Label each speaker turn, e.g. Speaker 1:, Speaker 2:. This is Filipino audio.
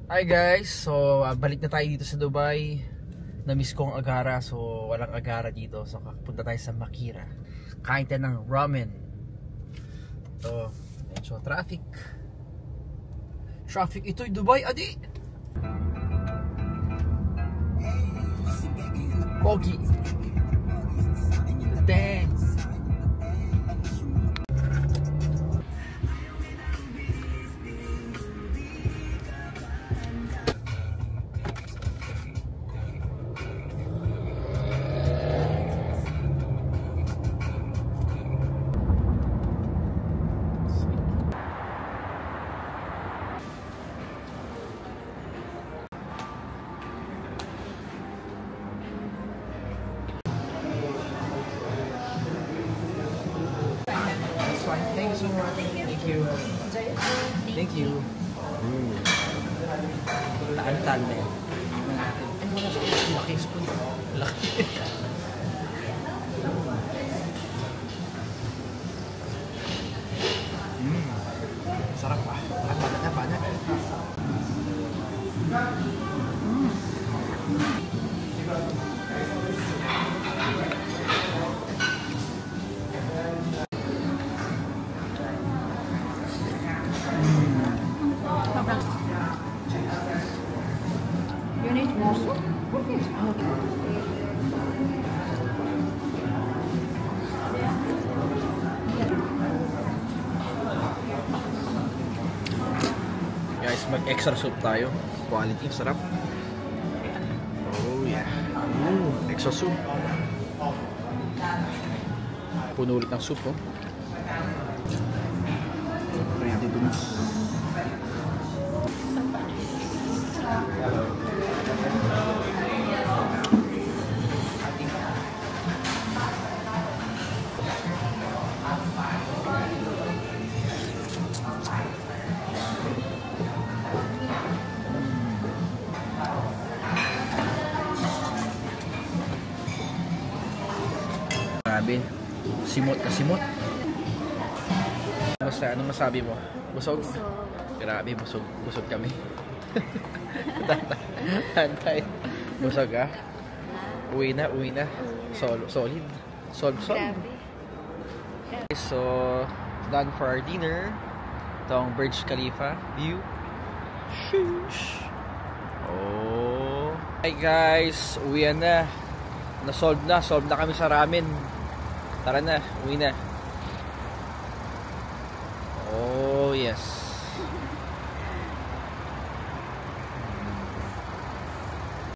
Speaker 1: Hi guys, so balik na tayo dito sa Dubai. Na-miss ko ang Agara, so walang Agara dito. So punta tayo sa Makira. Kain tayo ng ramen. Ito, medyo traffic. Traffic ito'y Dubai, adi! Pogi! Thanks! Thank you so much. Thank you. Thank you. Taan-taan na yun. Ay, wala spoon. Laki spoon. Laki. Sarap pa. Paano?
Speaker 2: You need more soup? Yes.
Speaker 1: Guys, mag-extra soup tayo. Quality, sarap. Oh yeah. Extra soup. Puno ulit ng soup, oh. Ready to mix. Grabe, simot na simot. Anong masabi mo? Busog? Grabe, busog kami. Tantay. Busog ah. Uwi na. Solid. So, done for our dinner. Itong Burj Khalifa view. Sheesh. Oh. Hi guys, uwi na. Solve na kami sa ramen. Tara na, uwi na.